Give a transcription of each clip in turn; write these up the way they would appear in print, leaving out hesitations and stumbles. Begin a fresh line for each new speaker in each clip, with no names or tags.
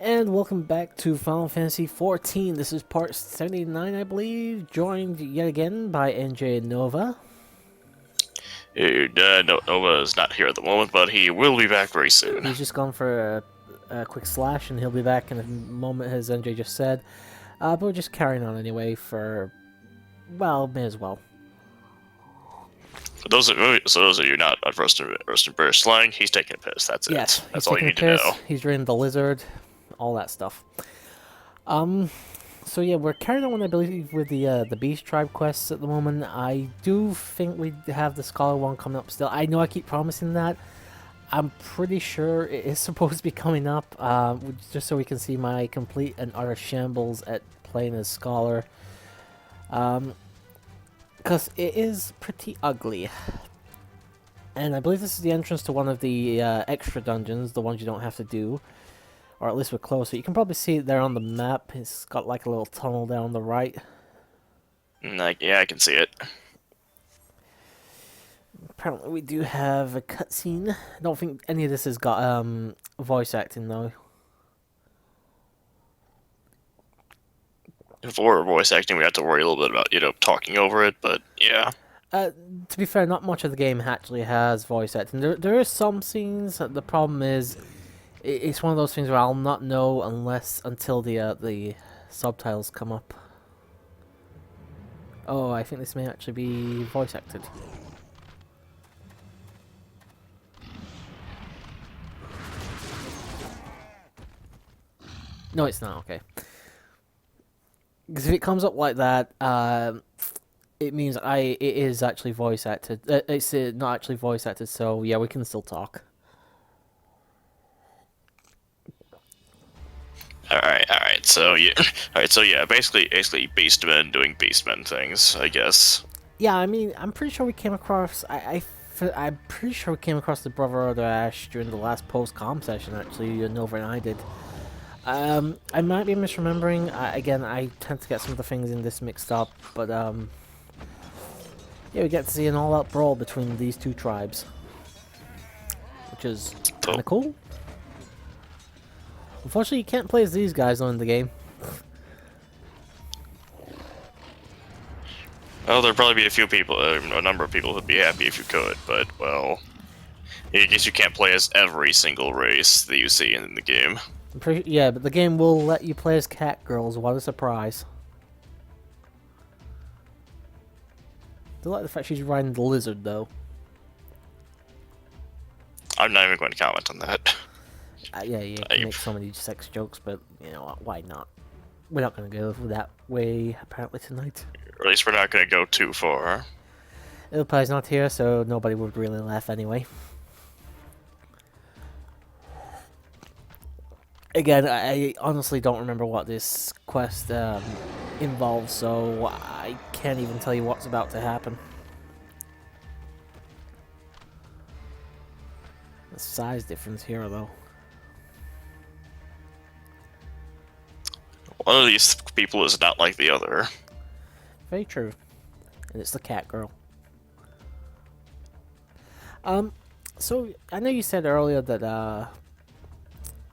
And welcome back to Final Fantasy XIV. This is part 79, I believe, joined yet again by NJ and Nova.
Nova is not here at the moment, but he will be back very soon.
He's just gone for a quick slash, and he'll be back in a moment, as NJ just said. But we're just carrying on anyway for, well, may as well.
For those of you not versed in British slang, he's taking a piss. That's
Yes,
it. That's all you need to know.
He's ridden the lizard, all that stuff. So yeah, we're carrying on, I believe, with the Beast Tribe quests at the moment. I do think we have the Scholar one coming up still. I know I keep promising that. I'm pretty sure it is supposed to be coming up, just so we can see my complete and utter shambles at playing as Scholar. Because it is pretty ugly. And I believe this is the entrance to one of the extra dungeons, the ones you don't have to do. Or at least we're closer. You can probably see it there on the map. It's got like a little tunnel there on the right.
Yeah, I can see it.
Apparently we do have a cutscene. I don't think any of this has got voice acting though.
For voice acting, we have to worry a little bit about, talking over it, but yeah.
To be fair, not much of the game actually has voice acting. There are some scenes. The problem is, it's one of those things where I'll not know until the subtitles come up. Oh, I think this may actually be voice acted. No, it's not. Okay. Because if it comes up like that, it means it is actually voice acted. It's not actually voice acted, so yeah, we can still talk.
All right. So yeah, basically beastmen doing beastmen things, I guess.
Yeah, I mean, I'm pretty sure we came across. I'm pretty sure we came across the Brother of the Ash during the last post-com session. Actually, Nova and I did. I might be misremembering. Again, I tend to get some of the things in this mixed up, but yeah, we get to see an all-out brawl between these two tribes, which is kind of cool. Unfortunately, you can't play as these guys on the game.
Well, there'd probably be a number of people who'd be happy if you could, but well, I guess you can't play as every single race that you see in the game.
Yeah, but the game will let you play as cat girls. What a surprise! I like the fact she's riding the lizard, though.
I'm not even going to comment on that.
Yeah, you can make so many sex jokes, but you know what? Why not? We're not going to go that way apparently tonight.
Or at least we're not going to go too far.
Ilpai's not here, so nobody would really laugh anyway. Again, I honestly don't remember what this quest involves, so I can't even tell you what's about to happen. The size difference here, though.
One of these people is not like the other.
Very true. And it's the cat girl. So I know you said earlier that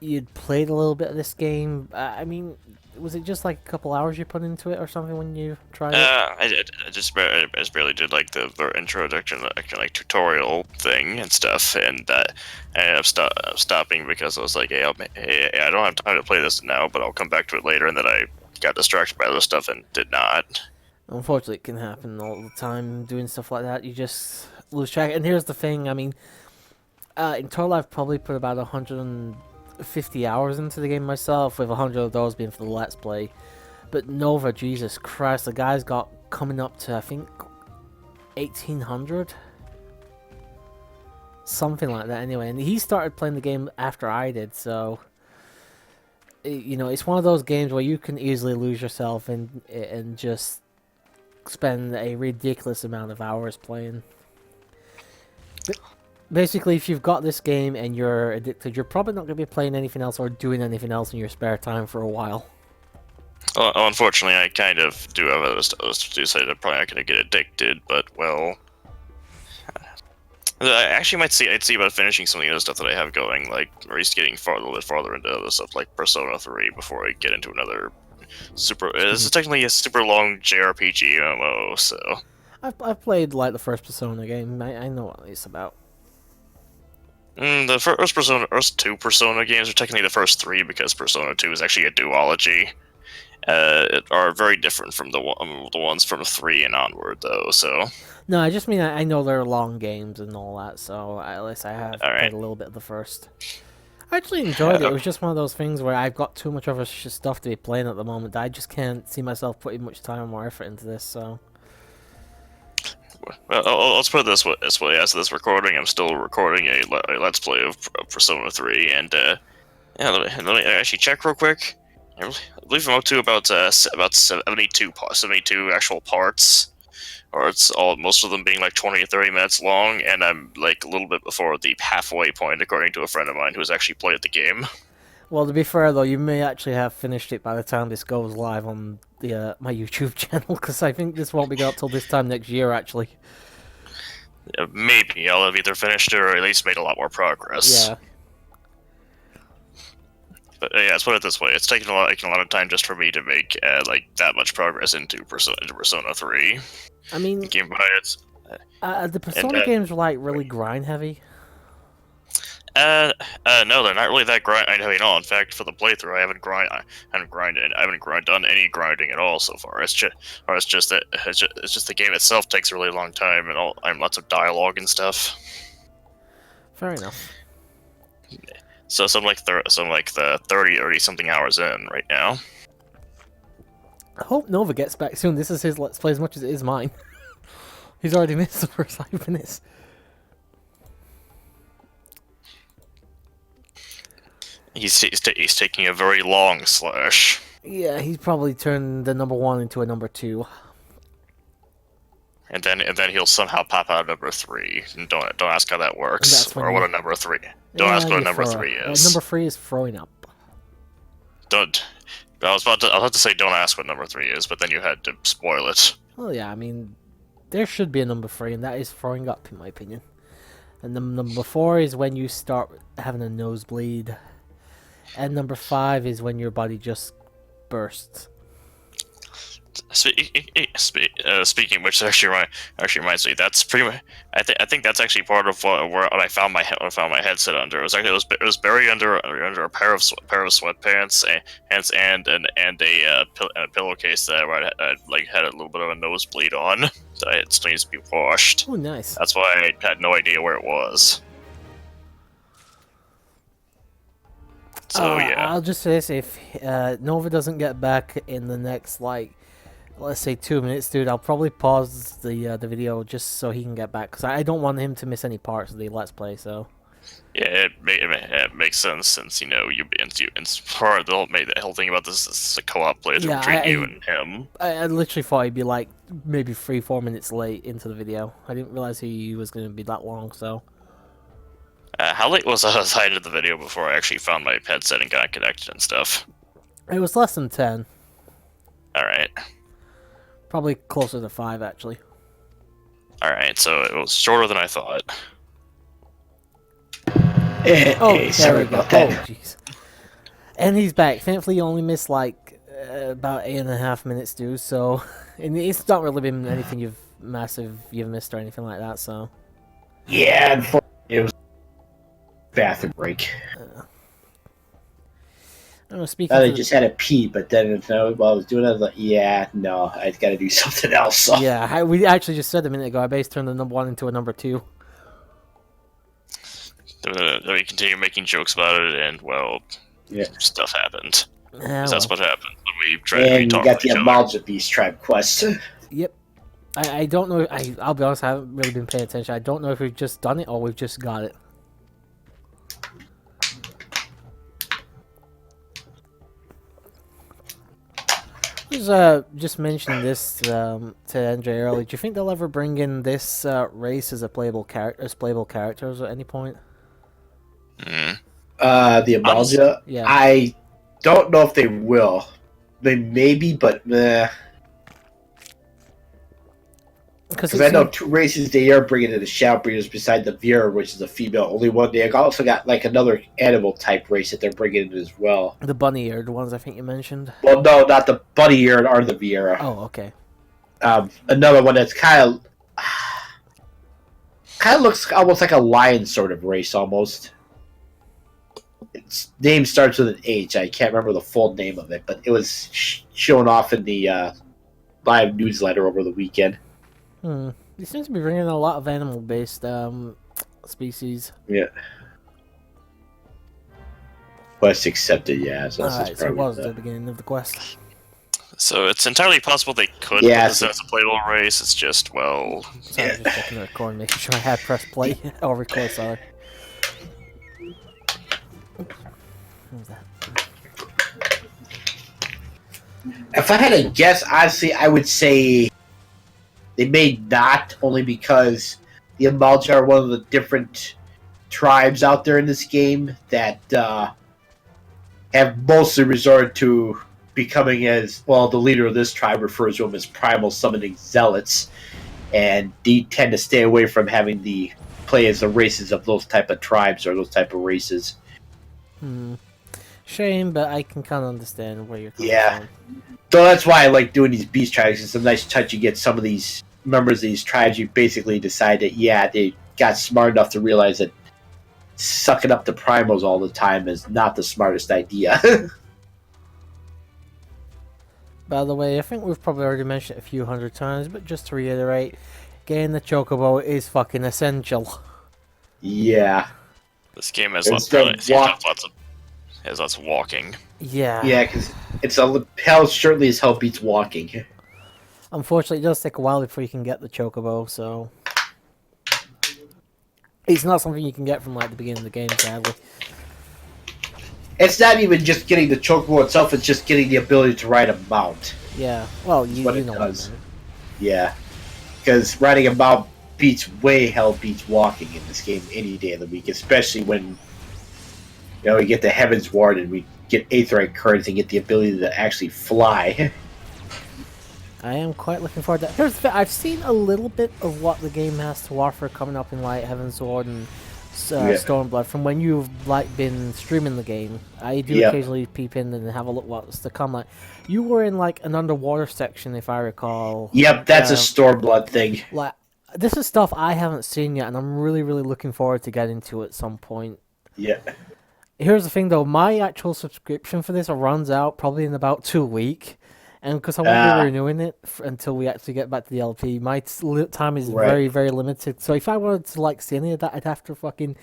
you'd played a little bit of this game. I mean, was it just like a couple hours you put into it or something when you tried it?
I just barely did like the introduction, like tutorial thing and stuff, and I ended up stopping because I was like, hey, I don't have time to play this now, but I'll come back to it later, and then I got distracted by other stuff and did not.
Unfortunately, it can happen all the time doing stuff like that. You just lose track. And here's the thing, I mean, in total I've probably put about 150 hours into the game myself, with 100 of those being for the Let's Play. But Nova, Jesus Christ, the guy's got coming up to, I think, 1800? Something like that anyway. And he started playing the game after I did, so you know, it's one of those games where you can easily lose yourself and just spend a ridiculous amount of hours playing. Basically, if you've got this game and you're addicted, you're probably not going to be playing anything else or doing anything else in your spare time for a while.
Well, unfortunately, I kind of do have others to say that I'm probably not going to get addicted, but well, I actually I'd see about finishing some of the other stuff that I have going, like at least getting a little bit farther into other stuff like Persona 3 before I get into another super. This is technically a super long JRPG MMO, so.
I've played like the first Persona game. I know what it's about.
The first two Persona games are technically the first three because Persona 2 is actually a duology. Are very different from the ones from 3 and onward, though. So.
No, I just mean I know they're long games and all that, so at least I have
All right.
played a little bit of the first. I actually enjoyed it. It was just one of those things where I've got too much other stuff to be playing at the moment. I just can't see myself putting much time or effort into this, so.
Well, let's put it this way. As of this recording, I'm still recording a Let's Play of Persona 3, and yeah, let me actually check real quick. I believe I'm up to about 72 actual parts, or it's all most of them being like 20 or 30 minutes long, and I'm like a little bit before the halfway point, according to a friend of mine who's actually played the game.
Well, to be fair though, you may actually have finished it by the time this goes live on the my YouTube channel, because I think this won't be up till this time next year, actually.
Maybe I'll have either finished it or at least made a lot more progress.
Yeah.
But yeah, let's put it this way: it's taken a lot of time just for me to make like that much progress into Persona 3.
I mean,
Game by its.
the Persona games are like really grind heavy.
No, they're not really that grind heavy at all. In fact, for the playthrough, I haven't done any grinding at all so far. It's just the game itself takes a really long time and lots of dialogue and stuff.
Fair enough.
So I'm like the 30 something hours in right now.
I hope Nova gets back soon. This is his Let's Play as much as it is mine. He's already missed the first 5 minutes.
He's taking a very long slash.
Yeah, he's probably turned the number 1 into a number 2.
And then he'll somehow pop out number 3. And don't ask how that works or what a number 3. Don't ask what a number 3 is.
Number 3 is throwing up.
Don't. I was about to say don't ask what number 3 is, but then you had to spoil it.
Well, yeah, I mean, there should be a number 3, and that is throwing up, in my opinion. And the number 4 is when you start having a nosebleed. And number 5 is when your body just bursts.
Speaking of which, actually reminds me. That's pretty much. I think that's actually part of where I found my headset under. It was buried under a pair of sweatpants and a pillowcase that I like had a little bit of a nosebleed on. That it still needs to be washed.
Oh, nice.
That's why I had no idea where it was. So yeah.
I'll just say this: if Nova doesn't get back in the next, like, let's say 2 minutes, dude, I'll probably pause the video just so he can get back, because I don't want him to miss any parts of the Let's Play. So.
Yeah, it makes sense since it's part of the whole thing about this is a co-op playthrough between you and him.
I literally thought he'd be like maybe 3-4 minutes late into the video. I didn't realize he was going to be that long. So.
How late was I into the video before I actually found my headset and got connected and stuff?
It was less than 10.
Alright.
Probably closer to 5, actually.
Alright, so it was shorter than I thought.
Oh, there we go. Oh, jeez. And he's back. Thankfully, he only missed, like, about 8.5 minutes, dude, so... And it's not really been anything you've missed or anything like that, so...
Yeah, unfortunately, it was bathroom break.
I don't know, speaking
I just had a pee, but then while I was doing it, I was like, yeah, no, I gotta do something else. So.
Yeah, we actually just said a minute ago, I basically turned the number 1 into a number 2.
Then we continue making jokes about it, and, well,
yeah,
stuff happened.
Yeah,
that's what happened. We
got the Amalja Beast Tribe quest.
Yep. I don't know, I'll be honest, I haven't really been paying attention. I don't know if we've just done it or we've just got it. I was just mentioning this to Andre earlier. Do you think they'll ever bring in this race as playable characters at any point?
Mm.
The Amalja?
Yeah.
I don't know if they will. Maybe, but meh. Because I know 2 races they are bringing in the Shadow Breeders beside the Vera, which is a female only one. They also got like another animal type race that they're bringing in as well.
The bunny-eared ones I think you mentioned.
Well, no, not the bunny ear or the Viera.
Oh, okay.
Another one that's kind of looks almost like a lion sort of race almost. Its name starts with an H. I can't remember the full name of it, but it was shown off in the live newsletter over the weekend.
They seem to be bringing in a lot of animal-based species.
Yeah. Quest accepted, yeah. So,
Alright, so it was the beginning of the quest.
So it's entirely possible they could put this as a playable race. It's just, well...
Sorry, just checking the record, making sure I had press play. or record, sorry. What was that?
If I had to guess, honestly, I would say they may not, only because the Amalja are one of the different tribes out there in this game that have mostly resorted to becoming as, well, the leader of this tribe refers to them as primal summoning zealots, and they tend to stay away from having the play as the races of those type of tribes or those type of races.
Shame, but I can kind of understand where you're coming from.
So that's why I like doing these beast tribes. It's a nice touch. You get some of these members of these tribes. You basically decide that, they got smart enough to realize that sucking up the primals all the time is not the smartest idea.
By the way, I think we've probably already mentioned it a few hundred times, but just to reiterate, getting the chocobo is fucking essential.
Yeah.
This game has lots of walking.
Yeah.
Yeah, because it's hell certainly as hell beats walking.
Unfortunately, it does take a while before you can get the chocobo, so... It's not something you can get from, like, the beginning of the game, sadly.
It's not even just getting the chocobo itself, it's just getting the ability to ride a mount.
Yeah, well, you know what
does. Yeah. Because riding a mount beats walking in this game any day of the week, especially when we get the Heaven's Ward and we get Aetheryte Currents and get the ability to actually fly.
I am quite looking forward to that. Here's the thing, I've seen a little bit of what the game has to offer coming up in like Heaven's Ward and Stormblood from when you've been streaming the game. I do occasionally peep in and have a look what's to come. Like you were in like an underwater section, if I recall.
Yep, that's a Stormblood thing.
Like this is stuff I haven't seen yet, and I'm really, really looking forward to getting to at some point.
Yeah.
Here's the thing, though. My actual subscription for this runs out probably in about 2 weeks. And because I won't be renewing it until we actually get back to the LP, my time is very, very limited. So if I wanted to see any of that, I'd have to fucking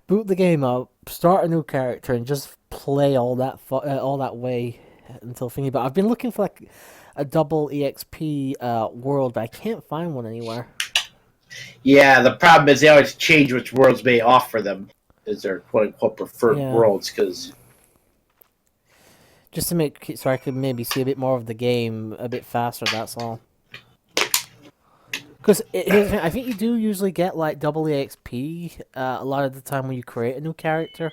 boot the game up, start a new character, and just play all that way until thingy. But I've been looking for a double EXP world, but I can't find one anywhere. Yeah,
the problem is they always change which worlds may offer them as their quote-unquote preferred worlds, because...
Just to make so I could maybe see a bit more of the game a bit faster, that's all. Because I think you do usually get double EXP a lot of the time when you create a new character.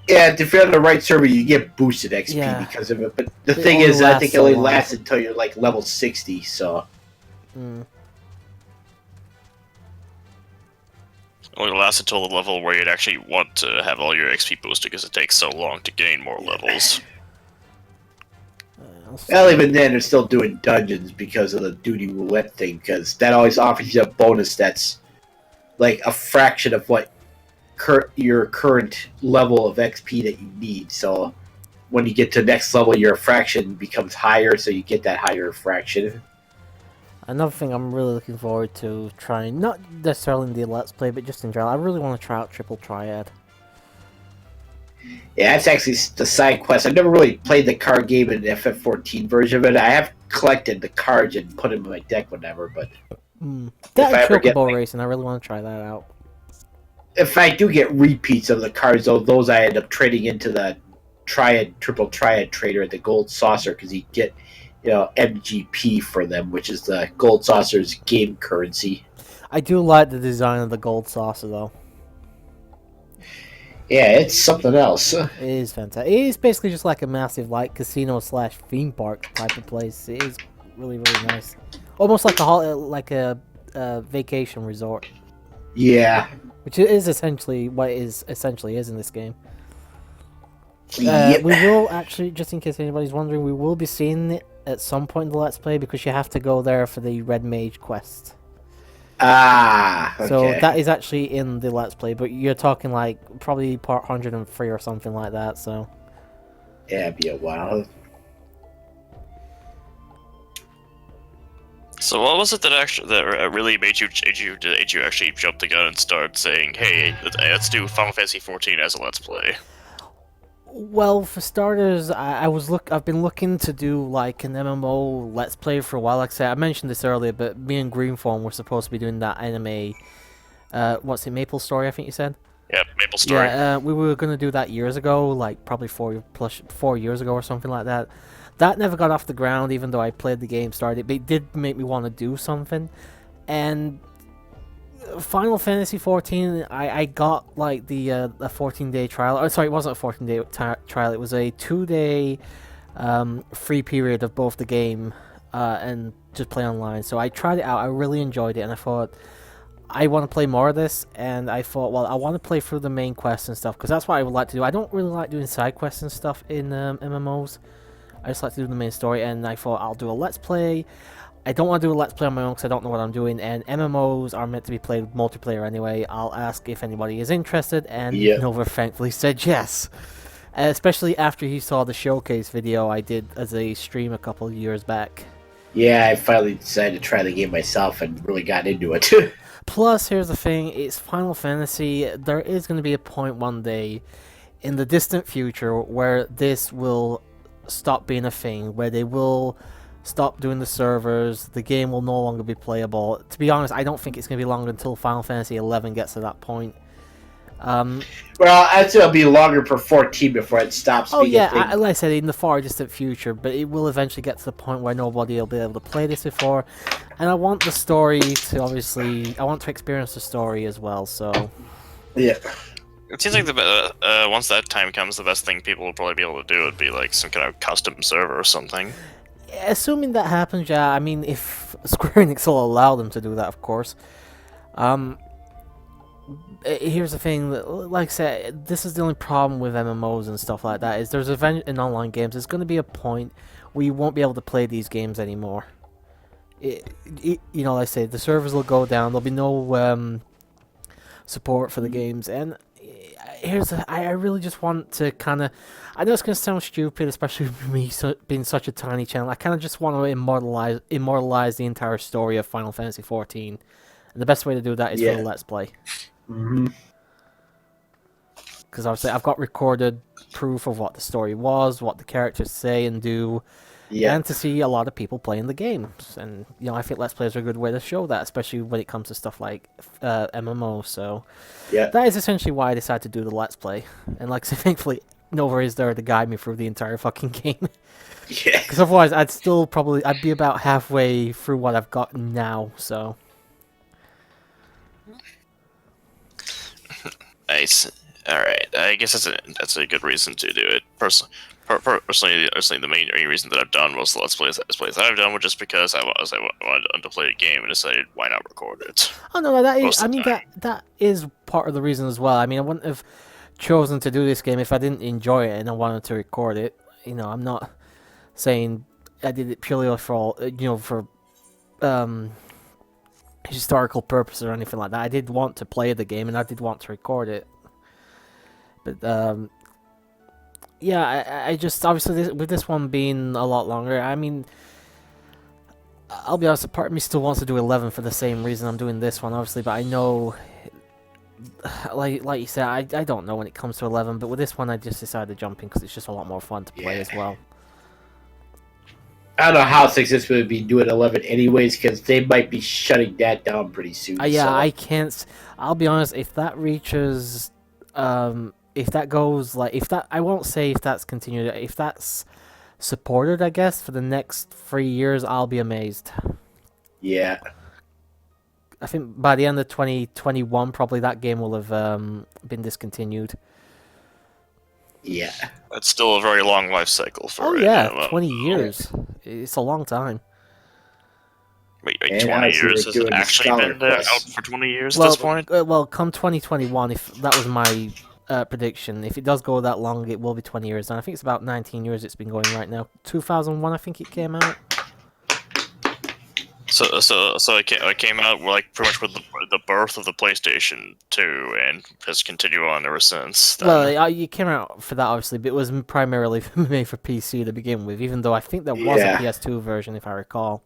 Yeah, if you're on the right server, you get boosted XP because of it. But the thing is, I think it only lasts until you're level 60, so...
It only lasts until the level where you'd actually want to have all your XP boosted because it takes so long to gain more levels.
Well, even then, they're still doing dungeons because of the duty roulette thing, because that always offers you a bonus that's like a fraction of what your current level of XP that you need. So when you get to the next level, your fraction becomes higher, so you get that higher fraction.
Another thing I'm really looking forward to trying, not necessarily in the Let's Play, but just in general, I really want to try out Triple Triad.
Yeah, that's actually the side quest. I've never really played the card game in the FF14 version of it. I have collected the cards and put them in my deck whenever, but...
That Chocobo racing, I really want to try that out.
If I do get repeats of the cards, though, those I end up trading into the Triple Triad trader at the Gold Saucer, because you get, MGP for them, which is the Gold Saucer's game currency.
I do like the design of the Gold Saucer, though.
Yeah, it's something else.
It is fantastic. It is basically just like a massive casino/theme park type of place. It is really, really nice. Almost like a vacation resort,
Yeah.
which is essentially what it is in this game.
Yep.
We will actually, just in case anybody's wondering, we will be seeing it at some point in the Let's Play because you have to go there for the Red Mage quest.
Ah. Okay.
So that is actually in the Let's Play, but you're talking like probably part 103 or something like that. So
Yeah, it'd be a while.
So what was it that really made you actually jump the gun and start saying, "Hey, let's do Final Fantasy 14 as a Let's Play"?
well, for starters, I've been looking to do like an MMO Let's Play for a while. Like I said, I mentioned this earlier, but me and Greenform were supposed to be doing that anime. What's it, Maple Story? I think you said.
Yeah, Maple Story.
Yeah, we were gonna do that years ago, like probably 4 years ago or something like that. That never got off the ground, even though I played the game, started. But it did make me want to do something, and Final Fantasy 14, I got like the 14-day trial. Oh, sorry, it wasn't a 14-day trial. It was a 2-day free period of both the game and just play online. So I tried it out. I really enjoyed it, and I thought I want to play more of this. And I thought, well, I want to play through the main quests and stuff because that's what I would like to do. I don't really like doing side quests and stuff in MMOs. I just like to do the main story, and I thought I'll do a Let's Play. I don't want to do a Let's Play on my own because I don't know what I'm doing, and MMOs are meant to be played multiplayer anyway. I'll ask if anybody is interested, and Nova thankfully said yes. Especially after he saw the showcase video I did as a stream a couple of years back.
Yeah, I finally decided to try the game myself and really got into it.
Plus, here's the thing, it's Final Fantasy. There is going to be a point one day in the distant future where this will stop being a thing, where they will stop doing the servers, the game will no longer be playable. To be honest, I don't think it's going to be long until Final Fantasy XI gets to that point.
Well, I'd say it'll be longer for 14 before it stops being a thing.
Like I said, in the far distant future, but it will eventually get to the point where nobody will be able to play this before. And I want the story to I want to experience the story as well, so...
Yeah.
It seems like once that time comes, the best thing people will probably be able to do would be like some kind of custom server or something.
Assuming that happens, yeah, I mean, if Square Enix will allow them to do that, of course. Here's the thing, like I said, this is the only problem with MMOs and stuff like that, is there's in online games, there's going to be a point where you won't be able to play these games anymore. You know, like I say, the servers will go down, there'll be no support for the games, and I really just want to kind of... I know it's going to sound stupid, especially with me being such a tiny channel. I kind of just want to immortalize the entire story of Final Fantasy 14. And the best way to do that is for a Let's Play. Because obviously I've got recorded proof of what the story was, what the characters say and do, and to see a lot of people playing the games. And, you know, I think Let's Plays are a good way to show that, especially when it comes to stuff like MMO. So that is essentially why I decided to do the Let's Play. And like I said, thankfully, Nova is there to guide me through the entire fucking game.
Yeah.
Because otherwise, I'd be about halfway through what I've got now, so...
Nice. Alright, I guess that's a good reason to do it. Personally, the main reason that I've done most of the Let's Plays that I've done was just because I wanted to play a game and decided why not record it.
Oh no, that is, I mean, that is part of the reason as well. I mean, I wouldn't have chosen to do this game if I didn't enjoy it and I wanted to record it. You know, I'm not saying I did it purely for historical purposes or anything like that. I did want to play the game and I did want to record it. But yeah, I just obviously with this one being a lot longer, I mean, I'll be honest, a part of me still wants to do 11 for the same reason I'm doing this one, obviously, but I know, like you said, I don't know when it comes to 11, but with this one I just decided to jump in because it's just a lot more fun to play as well.
I don't know how Success would be doing 11 anyways, because they might be shutting that down pretty soon.
Yeah,
so.
I can't... I'll be honest, if that reaches... if that goes, like... I won't say if that's continued. If that's supported, I guess, for the next 3 years, I'll be amazed.
Yeah.
I think by the end of 2021, probably that game will have been discontinued.
Yeah.
That's still a very long life cycle for
Oh yeah, 20 years. It's a long time.
Wait, like
And
20
obviously
years
we're
has it
doing the
actually
scholar
been out
quest.
for 20 years at
Well,
this point?
come 2021, if that was my prediction. If it does go that long, it will be 20 years. And I think it's about 19 years it's been going right now. 2001, I think it came out.
So it came out like pretty much with the birth of the PlayStation 2 and has continued on ever since then.
Well, it came out for that, obviously, but it was primarily made for PC to begin with, even though I think there was a PS2 version, if I recall.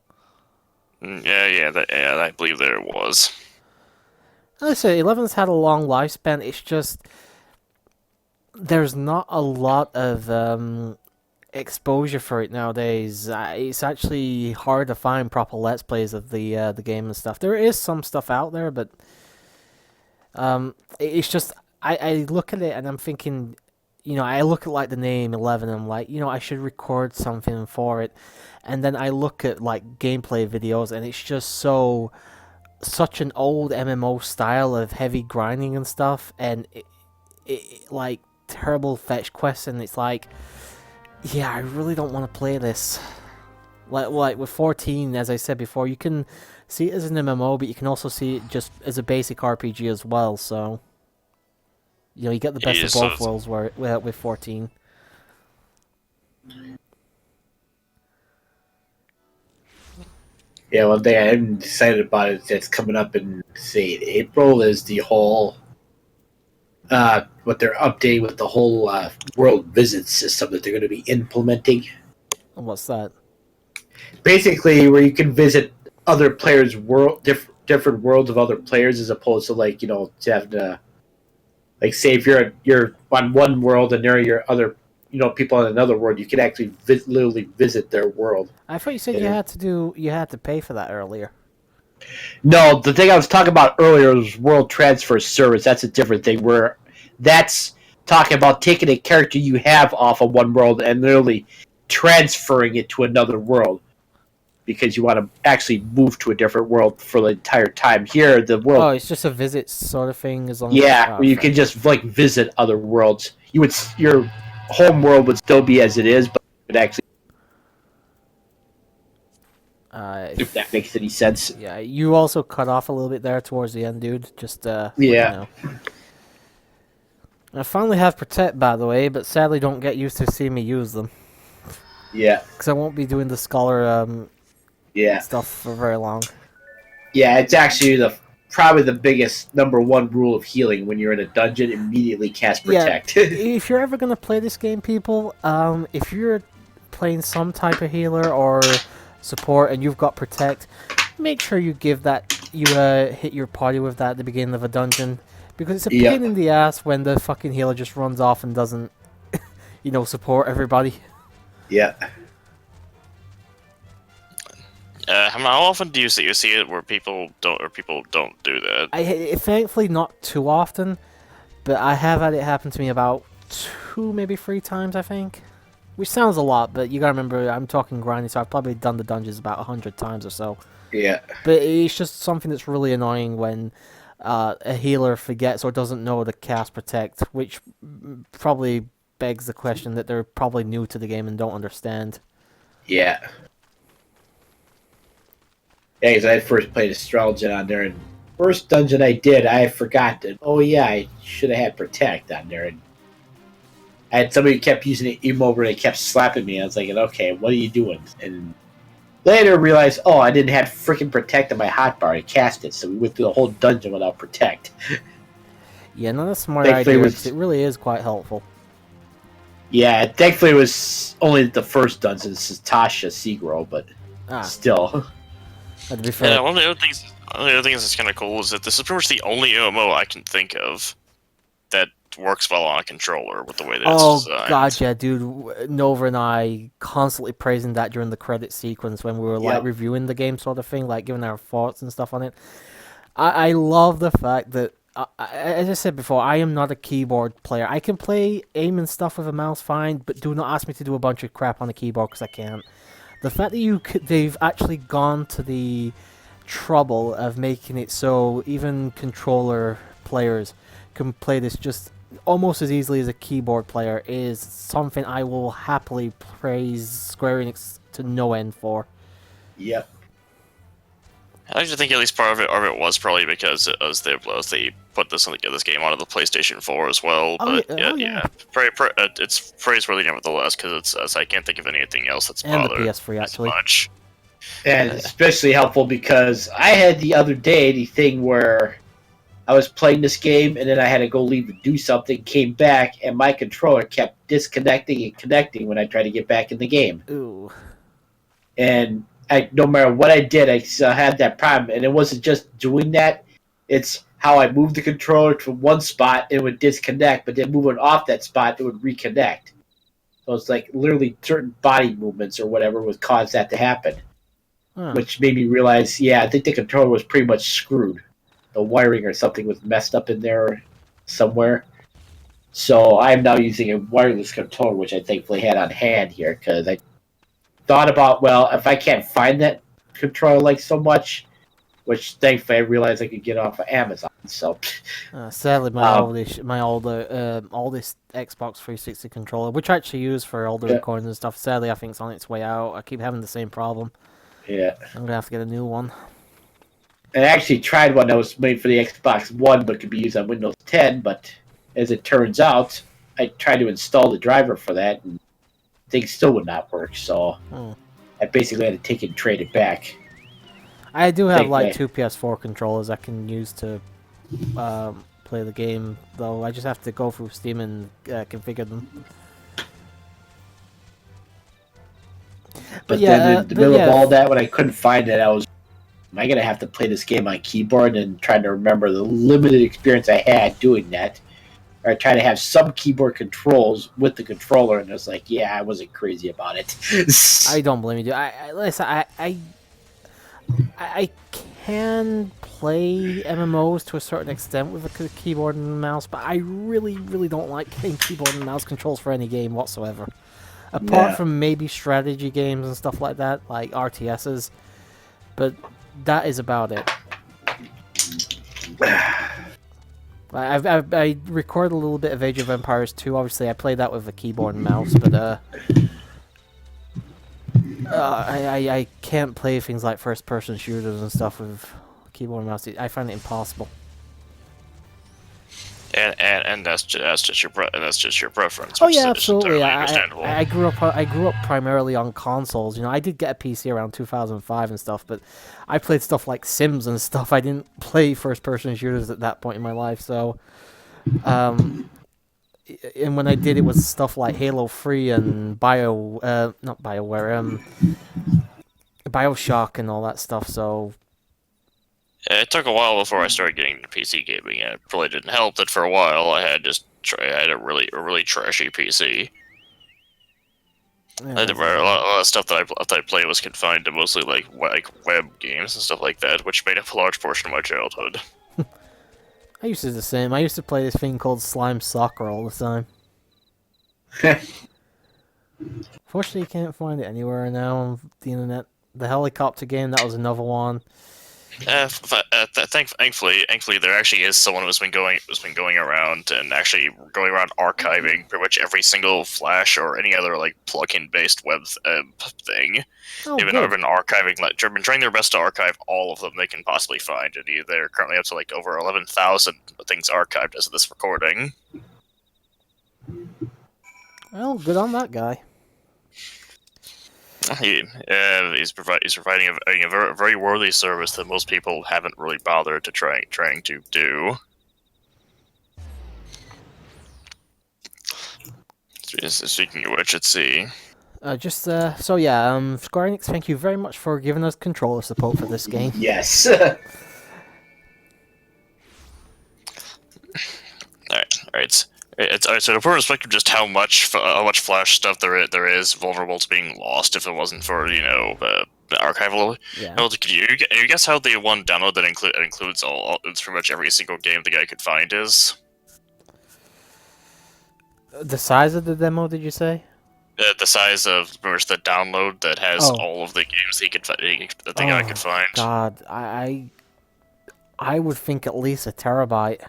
Yeah, I believe there was.
Like I say, 11's had a long lifespan. It's just there's not a lot of exposure for it nowadays. It's actually hard to find proper Let's Plays of the game and stuff. There is some stuff out there, but it's just I look at it and I'm thinking, I look at like the name 11 and I'm like, I should record something for it, and then I look at like gameplay videos and it's just such an old MMO style of heavy grinding and stuff, and it like terrible fetch quests, and it's like, yeah, I really don't want to play this. Like with 14, as I said before, you can see it as an MMO, but you can also see it just as a basic RPG as well. So, you get the best of both worlds with 14.
Yeah, one thing I'm excited about is that's coming up in, say, April is the whole, what they're updating with the whole world visit system that they're going to be implementing.
And what's that?
Basically, where you can visit other players' world, different worlds of other players, as opposed to to having to, like, say if you're on one world and there are your other, people on another world, you can actually literally visit their world.
I thought you said you had to pay for that earlier.
No, the thing I was talking about earlier was World Transfer Service. That's a different thing. Where that's talking about taking a character you have off of one world and literally transferring it to another world because you want to actually move to a different world for the entire time. Here, the world.
Oh, it's just a visit sort of thing, as long
as where you can just visit other worlds. Your home world would still be as it is, but it actually. If that makes any sense.
Yeah, you also cut off a little bit there towards the end, dude. Just
yeah.
I finally have Protect, by the way, but sadly don't get used to seeing me use them.
Yeah.
Because I won't be doing the Scholar stuff for very long.
Yeah, it's actually probably the biggest #1 rule of healing. When you're in a dungeon, immediately cast Protect.
Yeah, if you're ever going to play this game, people, if you're playing some type of healer or support and you've got Protect, make sure you hit your party with that at the beginning of a dungeon, because it's a pain in the ass when the fucking healer just runs off and doesn't support everybody.
Yeah.
How often do you see it where people don't do that?
Thankfully not too often, but I have had it happen to me about 2, maybe 3 times, I think. Which sounds a lot, but you gotta remember, I'm talking grinding, so I've probably done the dungeons about 100 times or so.
Yeah.
But it's just something that's really annoying when a healer forgets or doesn't know to cast Protect, which probably begs the question that they're probably new to the game and don't understand.
Yeah. Yeah, because I first played Astrologen on there, and first dungeon I did, I forgot that, I should have had Protect on there, and I had somebody who kept using it over and they kept slapping me. I was like, okay, what are you doing? And later realized, I didn't have freaking Protect on my hotbar. I cast it, so we went through the whole dungeon without Protect.
Yeah, no, that's a smart idea, because it really is quite helpful.
Yeah, thankfully it was only the first dungeon, Tasha Seagirl, but still.
To be fair.
Yeah, one of the other things that's kind of cool is that this is pretty much the only MMO I can think of that works well on a controller with the way that it's designed. Oh
god, yeah, dude. Nova and I constantly praising that during the credit sequence when we were reviewing the game, sort of thing, like giving our thoughts and stuff on it. I love the fact that, as I said before, I am not a keyboard player. I can play aim and stuff with a mouse fine, but do not ask me to do a bunch of crap on the keyboard because I can't. The fact that they've actually gone to the trouble of making it so even controller players can play this just almost as easily as a keyboard player is something I will happily praise Square Enix to no end for.
Yep.
I like to think at least part of it was probably because they put this game onto the PlayStation 4 as well.
Oh,
But
yeah, oh, yeah.
it's praiseworthy nevertheless because I can't think of anything else that's
And the
bothered
PS3
as
actually.
much.
And especially helpful because I had the other day the thing where I was playing this game and then I had to go leave and do something, came back, and my controller kept disconnecting and connecting when I tried to get back in the game.
Ooh.
And no matter what I did, I still had that problem. And it wasn't just doing that; it's how I moved the controller to one spot, it would disconnect, but then moving off that spot, it would reconnect. So it's like literally certain body movements or whatever would cause that to happen,
Huh.
which made me realize, yeah, I think the controller was pretty much screwed. The wiring or something was messed up in there somewhere. So I'm now using a wireless controller, which I thankfully had on hand here because I thought about, well, if I can't find that controller like so much, which thankfully I realized I could get off of Amazon. So
Sadly, my oldest Xbox 360 controller, which I actually use for all the
Yeah.
recordings and stuff, sadly I think it's on its way out. I keep having the same problem.
yeah,
I'm gonna have to get a new one.
I actually tried one that was made for the Xbox One, but could be used on Windows 10. But as it turns out, I tried to install the driver for that, and things still would not work. So
Hmm.
I basically had to take it and trade it back.
I do have like
Thankfully.
two PS4 controllers I can use to play the game, though. I just have to go through Steam and configure them.
But
yeah,
then in the
but
middle
yeah,
of all that, when I couldn't find it, I was, am I going to have to play this game on keyboard? And trying to remember the limited experience I had doing that. Or I try to have some keyboard controls with the controller, and I was like, yeah, I wasn't crazy about it.
I don't blame you, dude. Listen, I can play MMOs to a certain extent with a keyboard and mouse, but I really, really don't like getting keyboard and mouse controls for any game whatsoever. Apart
Yeah.
from maybe strategy games and stuff like that, like RTSs, but that is about it. I recorded a little bit of Age of Empires 2. Obviously, I played that with a keyboard and mouse, but I can't play things like first-person shooters and stuff with keyboard and mouse. I find it impossible.
And that's just your preference.
Oh
Which
yeah,
is
absolutely.
totally understandable.
I grew up primarily on consoles. You know, I did get a PC around 2005 and stuff, but I played stuff like Sims and stuff. I didn't play first-person shooters at that point in my life. So, and when I did, it was stuff like Halo 3 and not BioWare, BioShock and all that stuff. So,
It took a while before I started getting into PC gaming, and it really didn't help that for a while I had a really trashy PC.
yeah,
A lot of stuff that I played was confined to mostly like web games and stuff like that, which made up a large portion of my childhood.
I used to do the same. I used to play this thing called Slime Soccer all the time. Fortunately, you can't find it anywhere now on the internet. The helicopter game, that was another one.
Thankfully, there actually is someone who's been going around and actually going around archiving pretty much every single Flash or any other like plugin based web thing.
Oh,
They've
good.
been archiving, they've been trying their best to archive all of them they can possibly find, and they're currently up to like over 11,000 things archived as of this recording.
Well, good on that guy.
He's providing a very worthy service that most people haven't really bothered to trying to do. Speaking of which, let's see.
So yeah, Square Enix, thank you very much for giving us controller support for this game.
Yes.
Alright. Alright, so to put in perspective just how much Flash stuff there is vulnerable to being lost if it wasn't for, archival.
Yeah.
Well, can you guess how the one download that includes it's pretty much every single game the guy could find is?
The size of the demo, did you say?
The size of the download that has
Oh.
all of the games that the guy could find.
God, I would think at least a terabyte.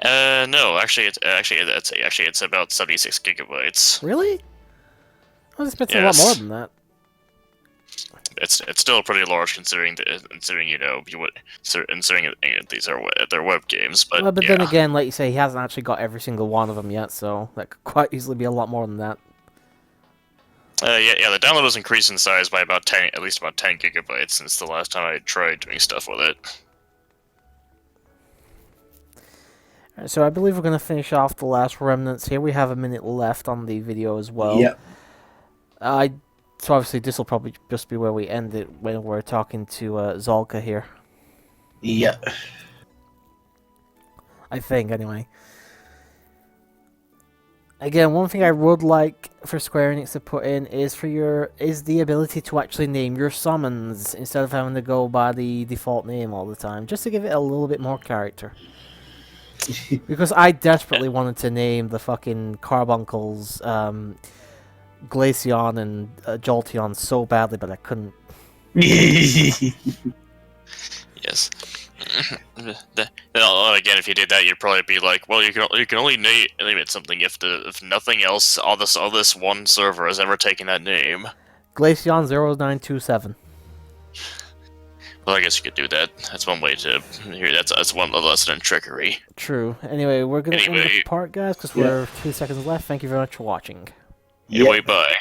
No, it's about 76 gigabytes.
Really? I was expecting a lot more than that.
it's still pretty large considering considering these are their web games. But
Well, but
yeah.
then again, like you say, he hasn't actually got every single one of them yet, so that could quite easily be a lot more than that.
Yeah. The download was increased in size by at least about 10 gigabytes since the last time I tried doing stuff with it.
Alright, so I believe we're going to finish off the last remnants here. We have a minute left on the video as well.
Yep.
So obviously this will probably just be where we end it when we're talking to Zolka here.
Yep.
I think, anyway. Again, one thing I would like for Square Enix to put in is the ability to actually name your summons instead of having to go by the default name all the time, just to give it a little bit more character. Because I desperately wanted to name the fucking carbuncles Glaceon and Jolteon so badly, but I couldn't.
Yes. Again, if you did that, you'd probably be like, well, you can only name it something if nothing else on this one server has ever taken that name.
Glaceon 0927.
Well, I guess you could do that. That's one way to hear. That's one lesson in trickery.
True. Anyway, we're gonna end the part, guys, because we're 2 seconds left. Thank you very much for watching.
Anyway, bye.